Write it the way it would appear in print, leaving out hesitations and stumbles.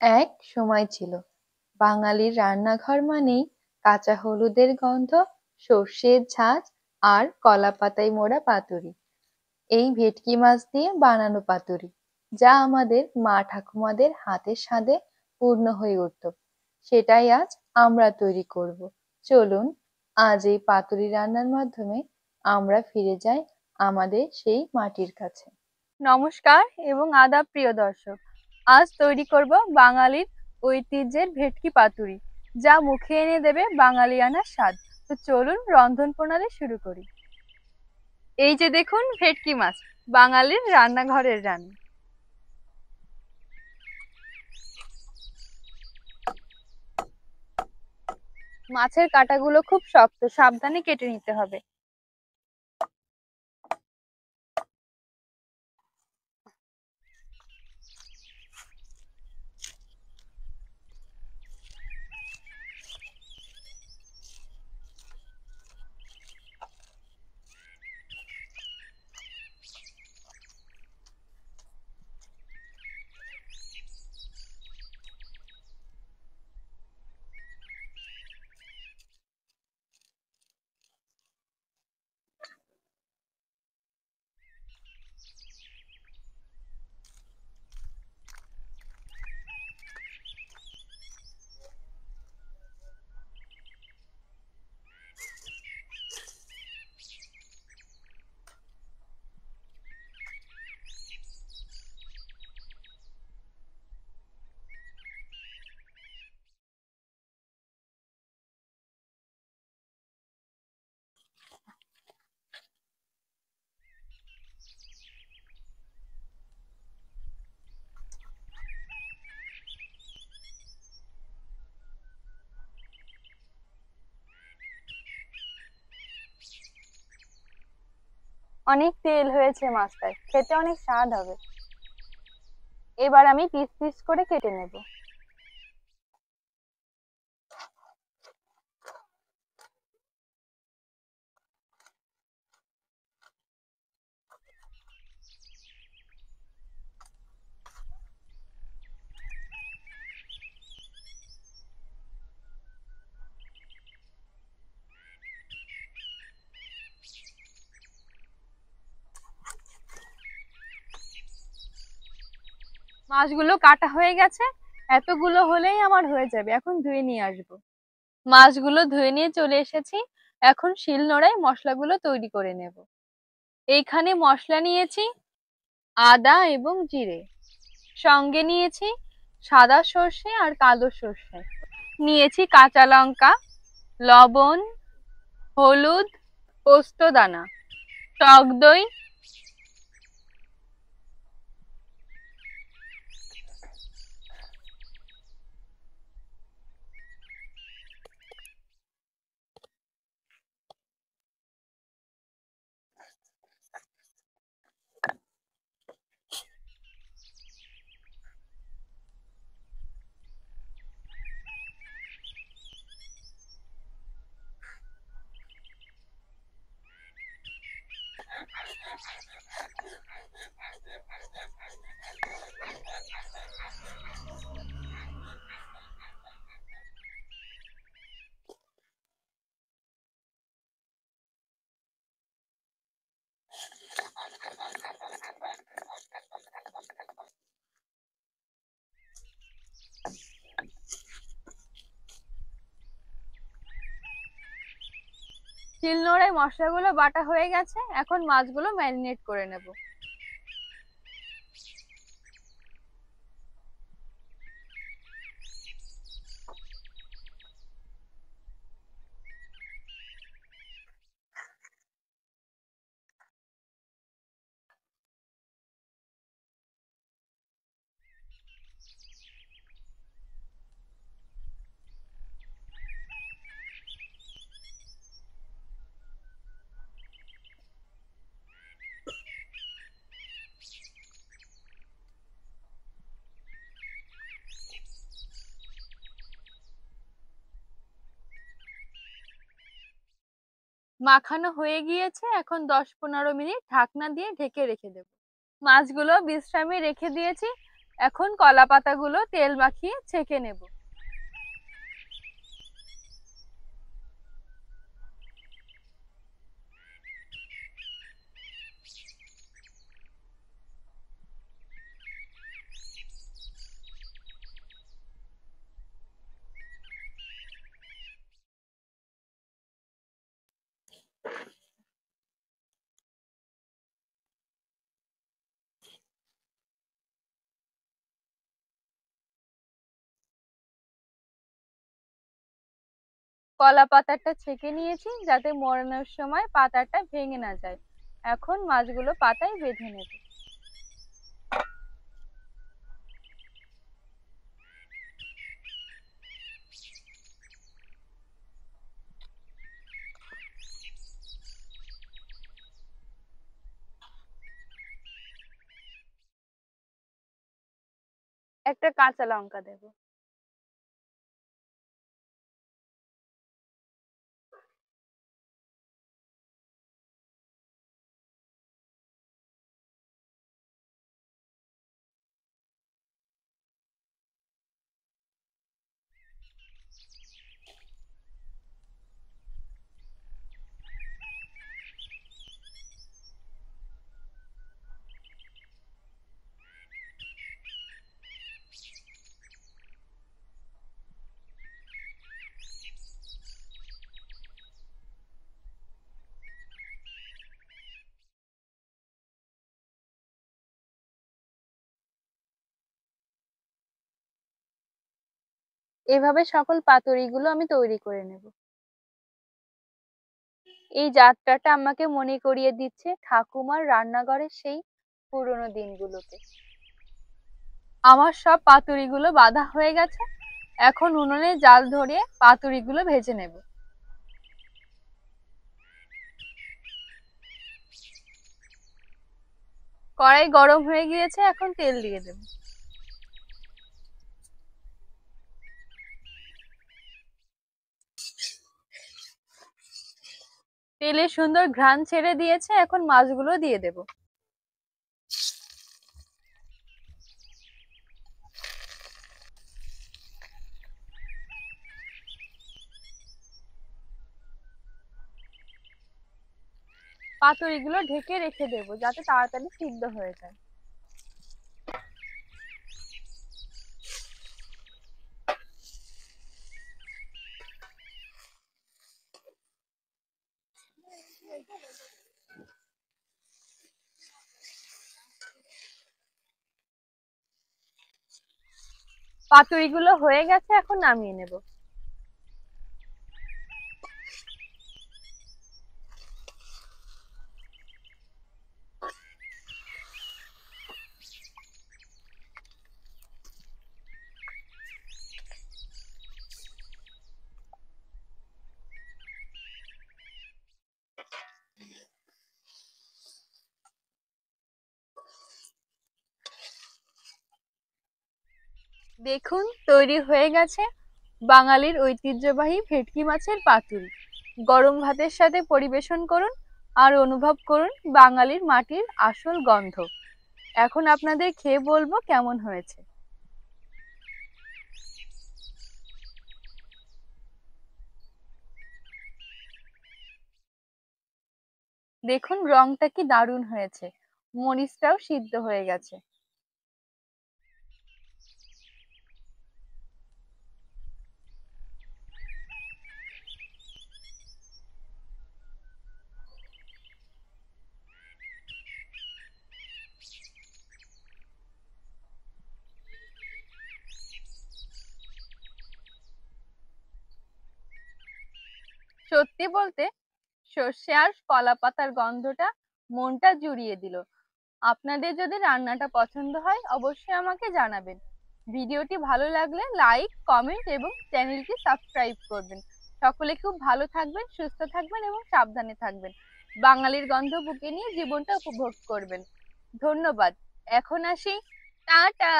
এক সময় ছিল, বাঙালির রান্নাঘর মানেই কাঁচা হলুদের গন্ধ, সর্ষের ঝাঁঝ আর কলাপাতায় মোড়া পাতুরি। এই ভেটকি মাছ দিয়ে বানানো পাতুরি, যা আমাদের মা ঠাকুমাদের হাতের স্বাদে পূর্ণ হয়ে উঠত, সেটাই আজ আমরা তৈরি করব। চলুন, আজ এই পাতুরি রান্নার মাধ্যমে আমরা ফিরে যাই আমাদের সেই মাটির কাছে। নমস্কার এবং আদাব প্রিয় দর্শক। আজ তৈরি করব বাঙালির ঐতিহ্যের ভেটকি পাতুরি, যা মুখে এনে দেবে বাঙালিয়ানার স্বাদ। তো চলুন রন্ধন প্রণালী শুরু করি। এই যে দেখুন ভেটকি মাছ, বাঙালির রান্নাঘরের রানী। মাছের কাঁটাগুলো খুব শক্ত, সাবধানে কেটে নিতে হবে। অনেক তেল হয়েছে মাছটায়, খেতে অনেক স্বাদ হবে। এবার আমি পিস পিস করে কেটে নেব। মাছগুলো কাটা হয়ে গেছে, এতগুলো হলেই আমার হয়ে যাবে। এখন ধুয়ে নিয়ে আসবো। মাছগুলো ধুয়ে নিয়ে চলে এসেছি। এখন শিলনোড়ায় মশলাগুলো তৈরি করে নেব। এইখানে মশলা নিয়েছি আদা এবং জিরে, সঙ্গে নিয়েছি সাদা সর্ষে আর কালো সর্ষে, নিয়েছি কাঁচা লঙ্কা, লবণ, হলুদ, পোস্ত দানা, টক দই। শিলনোড়ায় মশলাগুলো বাটা হয়ে গেছে, এখন মাছগুলো ম্যারিনেট করে নেব। মাখানো হয়ে গিয়েছে, এখন 10-15 মিনিট ঢাকনা দিয়ে ঢেকে রেখে দেব। মাছগুলো বিশ্রামে রেখে দিয়েছি, এখন কলা পাতাগুলো তেল মাখিয়ে ছেঁকে নেব। কলা পাতাটা ছেঁকে নিয়েছি যাতে মোড়ানোর সময় পাতাটা ভেঙে না যায়। এখন মাছগুলো পাতায় বেঁধে নেব। একটা কাঁচা লঙ্কা দেব। এভাবে সকল পাতুরিগুলো আমি তৈরি করে নেব। এই যাত্রাটা আমাকে মনে করিয়ে দিচ্ছে ঠাকুমার রান্নাঘরের সেই পুরোনো দিনগুলোকে। আমার সব পাতুরিগুলো বাঁধা হয়ে গেছে। এখন উনুনে জাল ধরিয়ে পাতুরিগুলো ভেজে নেব। কড়াই গরম হয়ে গিয়েছে, এখন তেল দিয়ে দেব। তেলে সুন্দর ঘ্রাণ ছেড়ে দিয়েছে, এখন মাছগুলো দিয়ে দেব। পাতুরিগুলো ঢেকে রেখে দেব যাতে তাড়াতাড়ি সিদ্ধ হয়ে যায়। পাতুরিগুলো হয়ে গেছে, এখন নামিয়ে নেব। দেখুন তৈরি হয়ে গেছে বাঙালির ঐতিহ্যবাহী ভেটকি মাছের পাতুরি। গরম ভাতের সাথে পরিবেশন করুন আর অনুভব করুন বাঙালির মাটির আসল গন্ধ। এখন আপনাদের খেয়ে বলবো কেমন হয়েছে। দেখুন রংটা কি দারুণ হয়েছে, মরিচটাও সিদ্ধ হয়ে গেছে। সত্যি বলতে সর্ষে আর কলা পাতার গন্ধটা মনটা জুড়িয়ে দিল। আপনাদের যদি রান্নাটা পছন্দ হয় অবশ্যই আমাকে জানাবেন। ভিডিওটি ভালো লাগলে লাইক, কমেন্ট এবং চ্যানেলটি সাবস্ক্রাইব করবেন। সকলে খুব ভালো থাকবেন, সুস্থ থাকবেন এবং সাবধানে থাকবেন। বাঙালির গন্ধ বুকে নিয়ে জীবনটা উপভোগ করবেন। ধন্যবাদ। এখন আসি। টাটা।